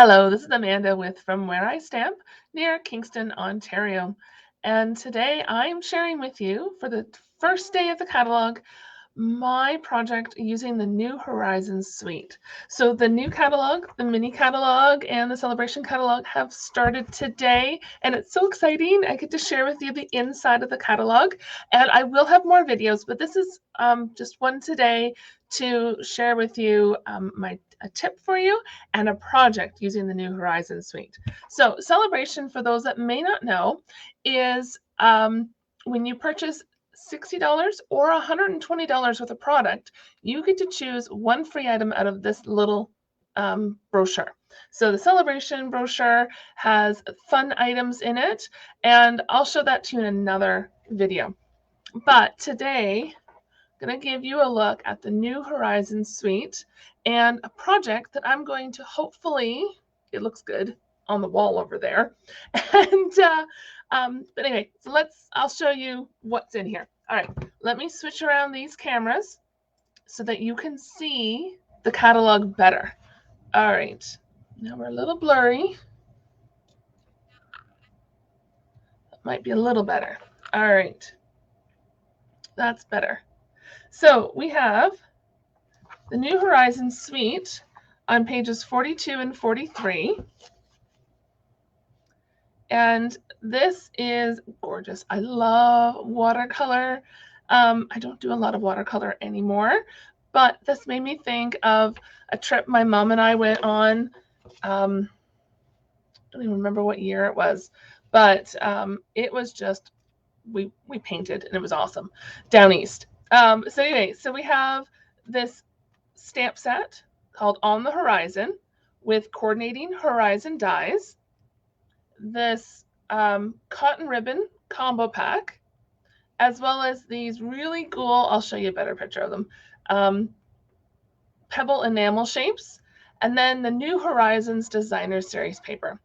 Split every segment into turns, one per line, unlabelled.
Hello, this is Amanda with From Where I Stamp near Kingston, Ontario. And today I'm sharing with you for the first day of the catalog my project using the New Horizons suite. So the new catalog, the mini catalog, and the Sale-A-Bration catalog have started today, and it's so exciting. I get to share with you the inside of the catalog, and I will have more videos, but this is just one today to share with you a tip for you and a project using the New Horizons suite. So Sale-A-Bration, for those that may not know, is when you purchase $60 or $120 worth of product, you get to choose one free item out of this little brochure. So the Sale-A-Bration brochure has fun items in it, and I'll show that to you in another video. But today, I'm going to give you a look at the New Horizons suite and a project that I'm going to hopefully, it looks good on the wall over there. And but anyway, so I'll show you what's in here. All right, let me switch around these cameras so that you can see the catalog better. All right, now we're a little blurry. That might be a little better. All right, that's better. So we have the New Horizons suite on pages 42 and 43. And this is gorgeous. I love watercolor. I don't do a lot of watercolor anymore, but this made me think of a trip my mom and I went on. I don't even remember what year it was, but it was just, we painted and it was awesome down east. So anyway, so we have this stamp set called On the Horizon with coordinating horizon dies, this cotton ribbon combo pack, as well as these really cool, I'll show you a better picture of them, pebble enamel shapes, and then the New Horizons Designer Series paper.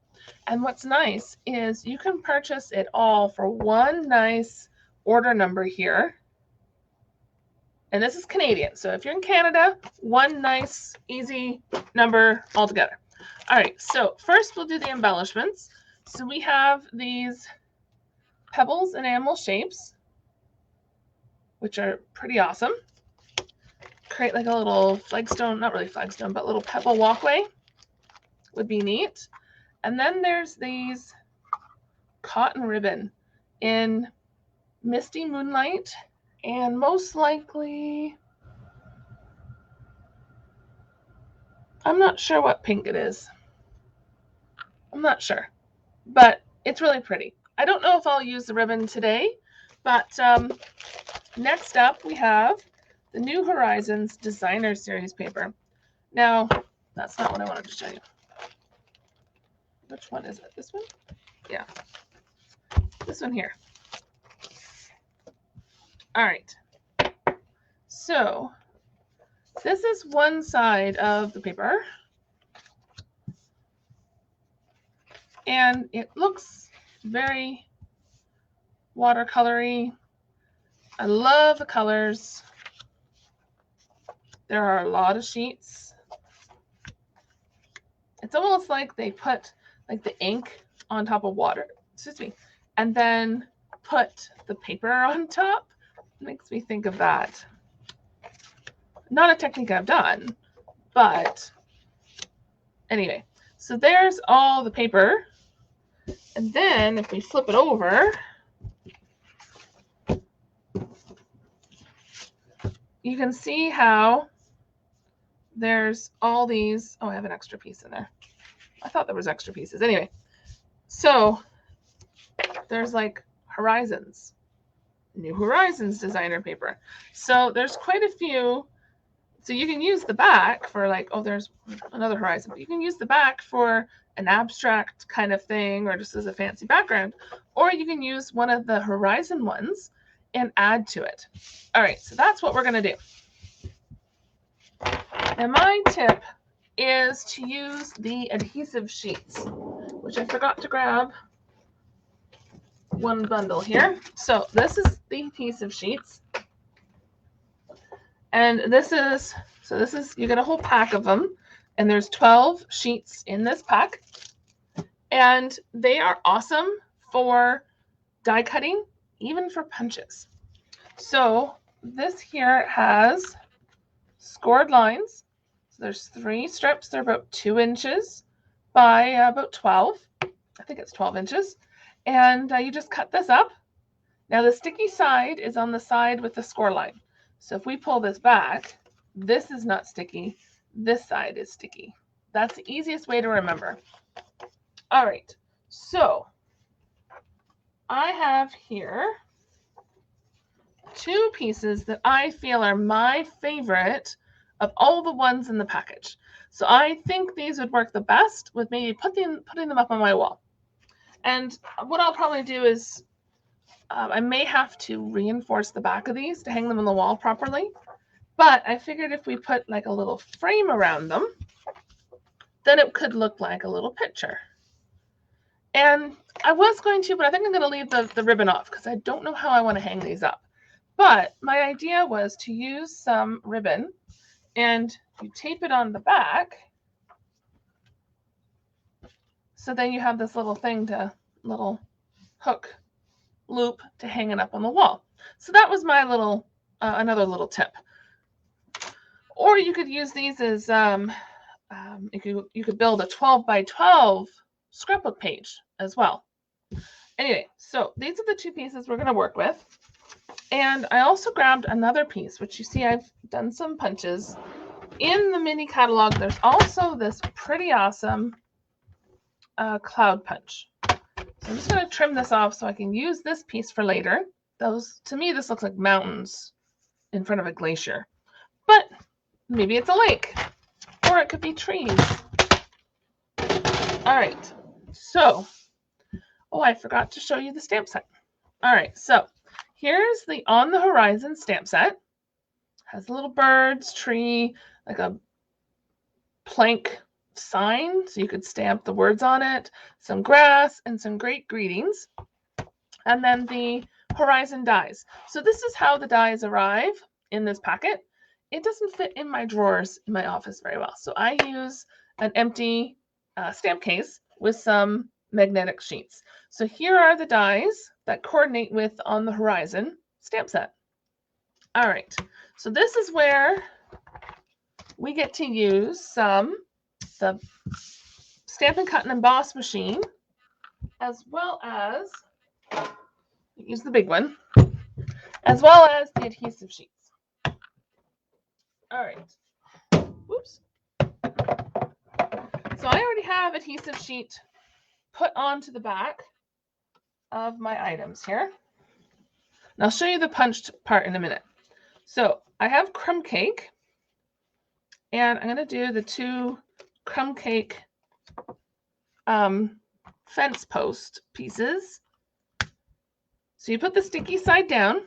And what's nice is you can purchase it all for one nice order number here. And this is Canadian. So if you're in Canada, one nice, easy number altogether. All right, so first we'll do the embellishments. So we have these pebbles enamel shapes, which are pretty awesome. Create like a little flagstone, not really flagstone, but little pebble walkway would be neat. And then there's these cotton ribbon in Misty Moonlight, and most likely, I'm not sure what pink it is. I'm not sure, but it's really pretty. I don't know if I'll use the ribbon today, but next up we have the New Horizons Designer Series paper. Now, that's not what I wanted to show you. Which one is it? This one? Yeah. This one here. All right. So this is one side of the paper. And it looks very watercolory. I love the colors. There are a lot of sheets. It's almost like they put like the ink on top of water, excuse me, and then put the paper on top. It makes me think of that. Not a technique I've done, but anyway, so there's all the paper. And then if we flip it over, you can see how there's all these. Oh, I have an extra piece in there. I thought there was extra pieces. Anyway, so there's like horizons, New Horizons designer paper. So there's quite a few. So you can use the back for like, oh, there's another horizon. But you can use the back for an abstract kind of thing or just as a fancy background. Or you can use one of the horizon ones and add to it. All right, so that's what we're going to do. And my tip is to use the adhesive sheets, which I forgot to grab one bundle here. So this is the adhesive sheets. And this is, you get a whole pack of them. And there's 12 sheets in this pack. And they are awesome for die cutting, even for punches. So this here has scored lines. So there's 3 strips. They're about 2 inches by about 12. I think it's 12 inches. And you just cut this up. Now the sticky side is on the side with the score line. So if we pull this back, this is not sticky. This side is sticky. That's the easiest way to remember. All right, so I have here 2 pieces that I feel are my favorite of all the ones in the package. So I think these would work the best with maybe putting them up on my wall. And what I'll probably do is I may have to reinforce the back of these to hang them on the wall properly. But I figured if we put like a little frame around them, then it could look like a little picture. And I was going to, but I think I'm going to leave the ribbon off because I don't know how I want to hang these up. But my idea was to use some ribbon and you tape it on the back. So then you have this little thing little hook loop to hang it up on the wall. So that was my little, another little tip. Or you could use these as, you could build a 12 by 12 scrapbook page as well. Anyway, so these are the 2 pieces we're going to work with. And I also grabbed another piece, which you see I've done some punches. In the mini catalog, there's also this pretty awesome cloud punch. So I'm just going to trim this off so I can use this piece for later. To me, this looks like mountains in front of a glacier. But maybe it's a lake, or it could be trees. All right, so, oh, I forgot to show you the stamp set. All right, so here's the On the Horizon stamp set. Has little birds, tree, like a plank sign, so you could stamp the words on it, some grass, and some great greetings. And then the Horizon dies. So this is how the dies arrive in this packet. It doesn't fit in my drawers in my office very well. So I use an empty stamp case with some magnetic sheets. So here are the dies that coordinate with On the Horizon stamp set. All right, so this is where we get to use the Stampin' Cut and Emboss machine, as well as, use the big one, as well as the adhesive sheets. All right, whoops. So I already have adhesive sheet put onto the back of my items here. And I'll show you the punched part in a minute. So I have crumb cake, and I'm going to do the 2 crumb cake fence post pieces. So you put the sticky side down.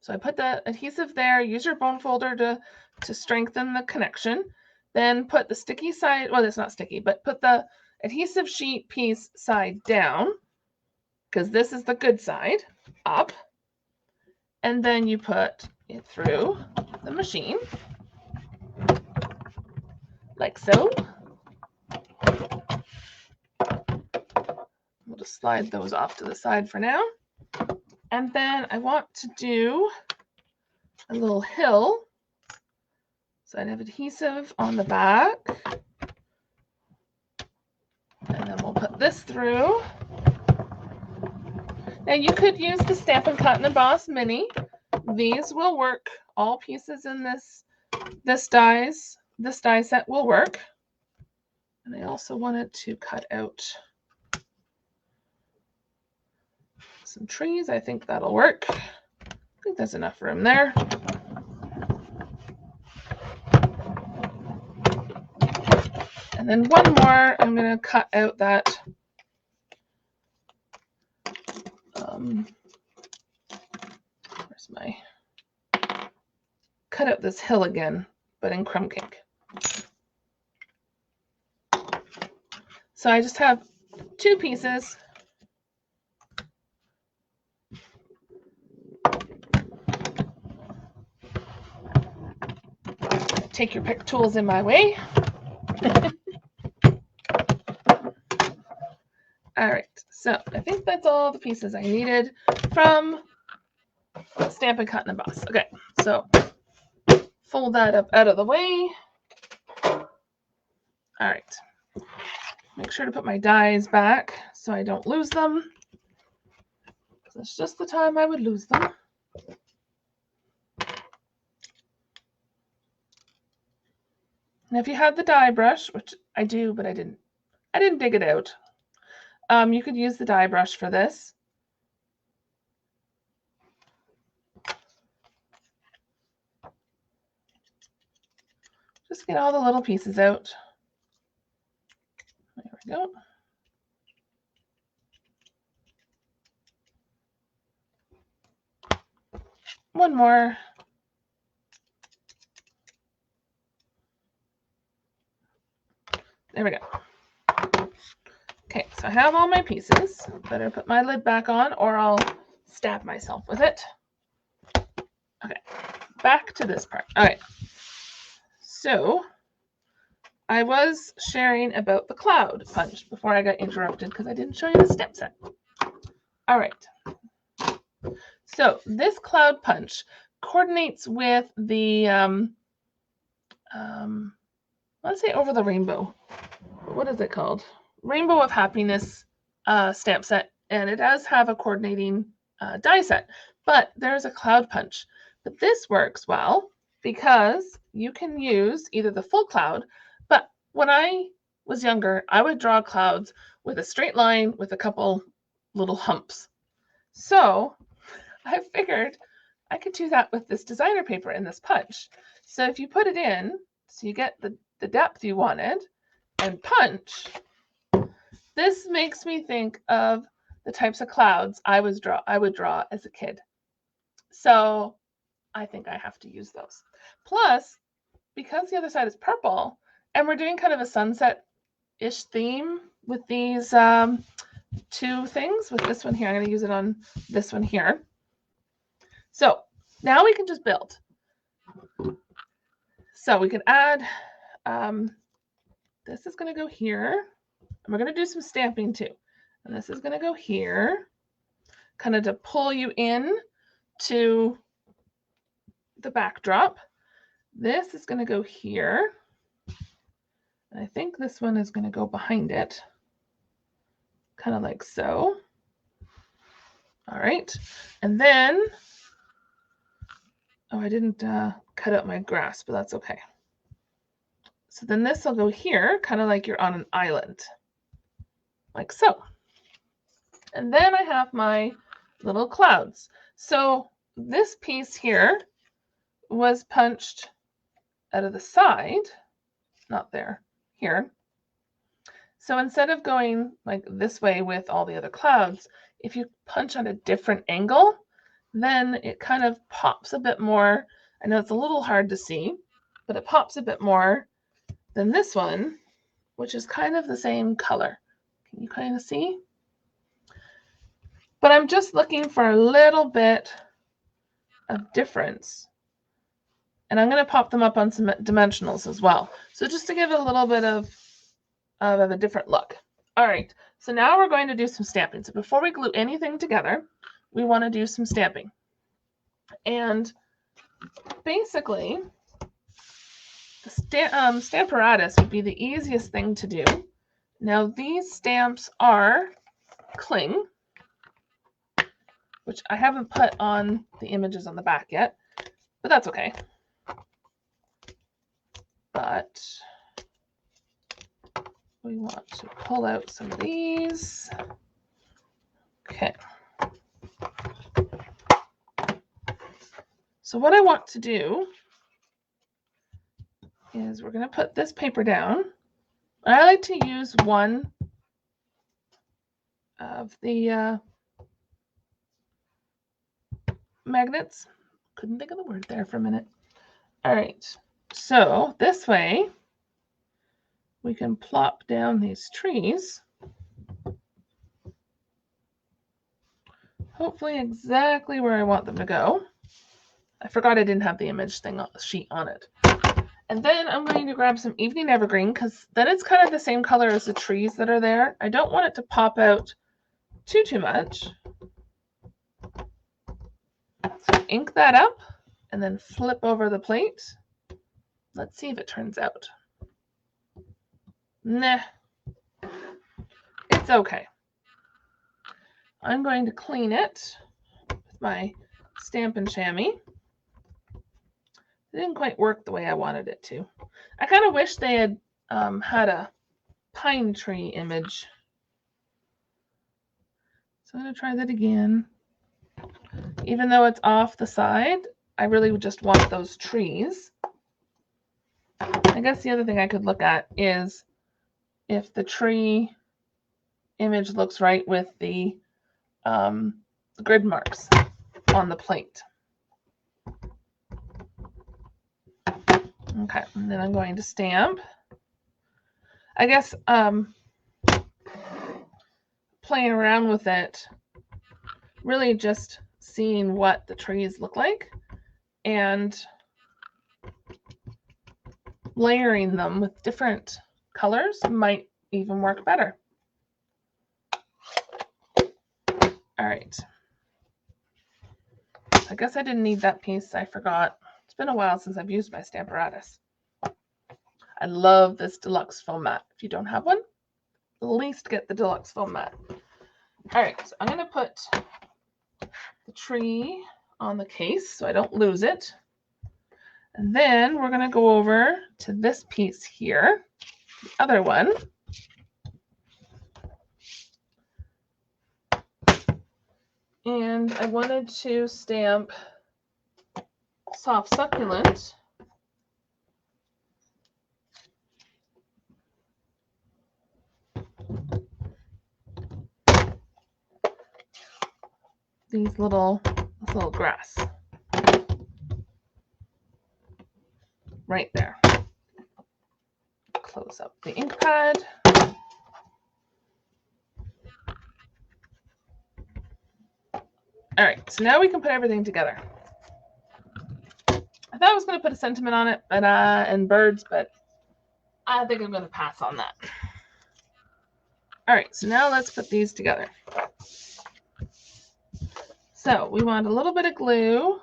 So I put the adhesive there. Use your bone folder to strengthen the connection. Then put the sticky side, well, it's not sticky, but put the adhesive sheet piece side down, because this is the good side, up. And then you put it through the machine, like so. We'll just slide those off to the side for now. And then I want to do a little hill. So I'd have adhesive on the back. And then we'll put this through. Now you could use the Stampin' Cut and Emboss Mini. These will work. All pieces in this die set will work. And I also wanted to cut out some trees. I think that'll work. I think there's enough room there. And then one more, I'm going to cut out that cut out this hill again, but in crumb cake. So I just have 2 pieces. Take your pick tools in my way. All right, so I think that's all the pieces I needed from Stampin' Cut and Emboss. Okay, so fold that up out of the way. All right, make sure to put my dies back so I don't lose them. That's just the time I would lose them. And if you had the die brush, which I do, but I didn't dig it out. You could use the die brush for this. Just get all the little pieces out. There we go. One more. There we go. Okay, so I have all my pieces. Better put my lid back on or I'll stab myself with it. Okay, back to this part. All right. So I was sharing about the cloud punch before I got interrupted because I didn't show you the stamp set. All right. So this cloud punch coordinates with the, let's say Over the Rainbow. What is it called? Rainbow of Happiness stamp set. And it does have a coordinating die set, but there's a cloud punch. But this works well because you can use either the full cloud, but when I was younger, I would draw clouds with a straight line with a couple little humps. So I figured I could do that with this designer paper and this punch. So if you put it in, so you get the depth you wanted, and punch, this makes me think of the types of clouds I would draw as a kid. So I think I have to use those. Plus, because the other side is purple, and we're doing kind of a sunset-ish theme with these two things, with this one here, I'm going to use it on this one here. So now we can just build. So we can add, this is going to go here. And we're going to do some stamping too. And this is going to go here, kind of to pull you in to the backdrop. This is going to go here. And I think this one is going to go behind it, kind of like so. All right. And then, oh, I didn't cut out my grass, but that's okay. So then this will go here, kind of like you're on an island, like so. And then I have my little clouds. So this piece here was punched out of the side, not there, here. So instead of going like this way with all the other clouds, if you punch at a different angle, then it kind of pops a bit more. I know it's a little hard to see, but it pops a bit more than this one, which is kind of the same color. Can you kind of see? But I'm just looking for a little bit of difference. And I'm going to pop them up on some dimensionals as well. So just to give it a little bit of a different look. All right, so now we're going to do some stamping. So before we glue anything together, we want to do some stamping. And basically, the Stamparatus would be the easiest thing to do. Now these stamps are cling, which I haven't put on the images on the back yet, but that's okay. But we want to pull out some of these. Okay. So what I want to do is we're going to put this paper down. I like to use one of the magnets. Couldn't think of the word there for a minute. All right. So this way we can plop down these trees. Hopefully exactly where I want them to go. I forgot I didn't have the image thing sheet on it. And then I'm going to grab some Evening Evergreen because then it's kind of the same color as the trees that are there. I don't want it to pop out too much. So ink that up and then flip over the plate. Let's see if it turns out. Nah, it's okay. I'm going to clean it with my Stampin' Chamois. It didn't quite work the way I wanted it to. I kind of wish they had had a pine tree image. So I'm going to try that again. Even though it's off the side, I really would just want those trees. I guess the other thing I could look at is if the tree image looks right with the grid marks on the plate. Okay, and then I'm going to stamp. I guess playing around with it, really just seeing what the trees look like and layering them with different colors might even work better. All right. I guess I didn't need that piece. I forgot. It's been a while since I've used my Stamparatus. I love this deluxe foam mat. If you don't have one, at least get the deluxe foam mat. All right, so I'm going to put the tree on the case so I don't lose it. And then we're going to go over to this piece here, the other one. And I wanted to stamp Soft Succulent. This little grass right there. Close up the ink pad. All right, so now we can put everything together. I thought I was going to put a sentiment on it, but and birds, but I think I'm going to pass on that. All right, so now let's put these together. So we want a little bit of glue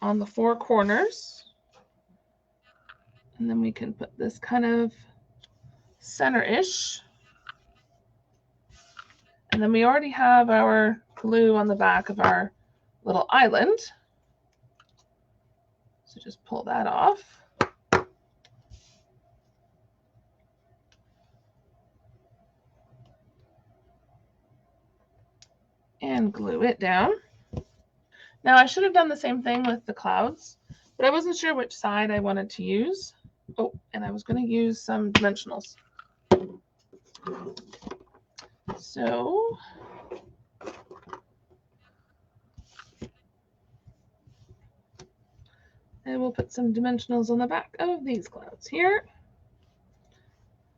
on the four corners. And then we can put this kind of center-ish. And then we already have our glue on the back of our little island. So just pull that off. And glue it down. Now I should have done the same thing with the clouds, but I wasn't sure which side I wanted to use. Oh, and I was going to use some dimensionals. So I will put some dimensionals on the back of these clouds here.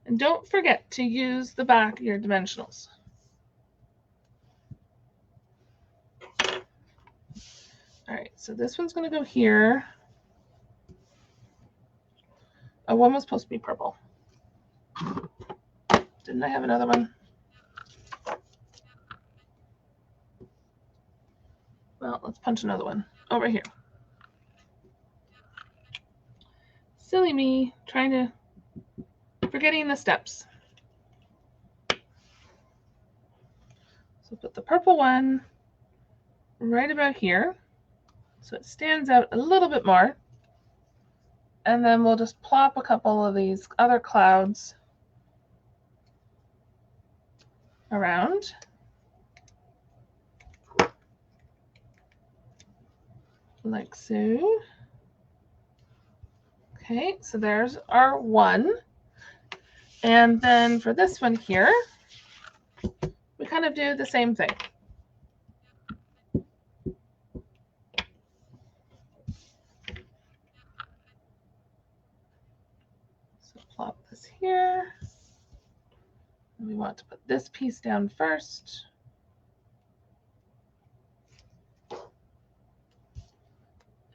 And don't forget to use the back of your dimensionals. All right, so this one's going to go here. Oh, one was supposed to be purple. Didn't I have another one? Well, let's punch another one over here. Silly me, forgetting the steps. So put the purple one right about here so it stands out a little bit more. And then we'll just plop a couple of these other clouds around. Like so. Okay, so there's our one. And then for this one here, we kind of do the same thing. So plop this here. And we want to put this piece down first.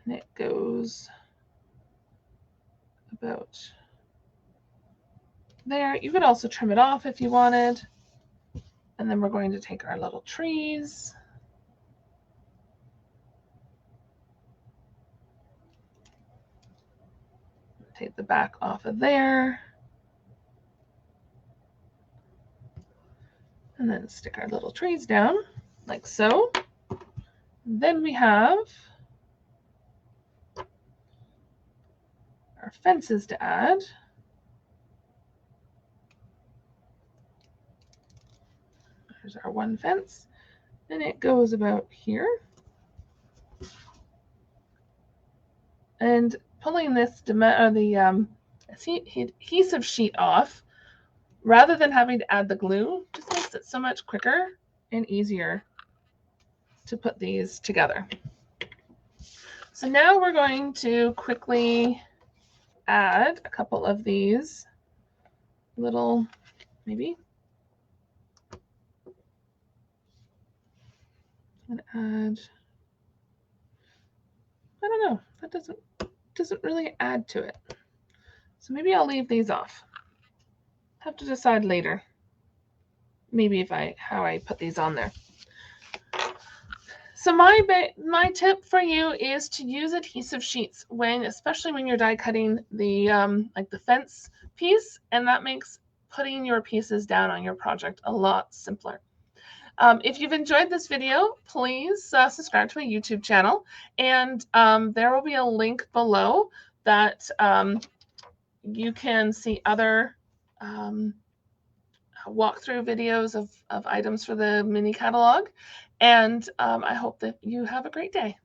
And it goes about there. You could also trim it off if you wanted. And then we're going to take our little trees. Take the back off of there. And then stick our little trees down like so. Then we have our fences to add. There's our one fence, and it goes about here. And pulling this adhesive sheet off, rather than having to add the glue, just makes it so much quicker and easier to put these together. So now we're going to quickly add a couple of these little, maybe. I'm gonna add, I don't know, that doesn't really add to it. So maybe I'll leave these off. Have to decide later. Maybe how I put these on there. So my tip for you is to use adhesive sheets especially when you're die cutting the like the fence piece, and that makes putting your pieces down on your project a lot simpler. If you've enjoyed this video, please subscribe to my YouTube channel, and there will be a link below that you can see other walkthrough videos of items for the mini catalog. And I hope that you have a great day.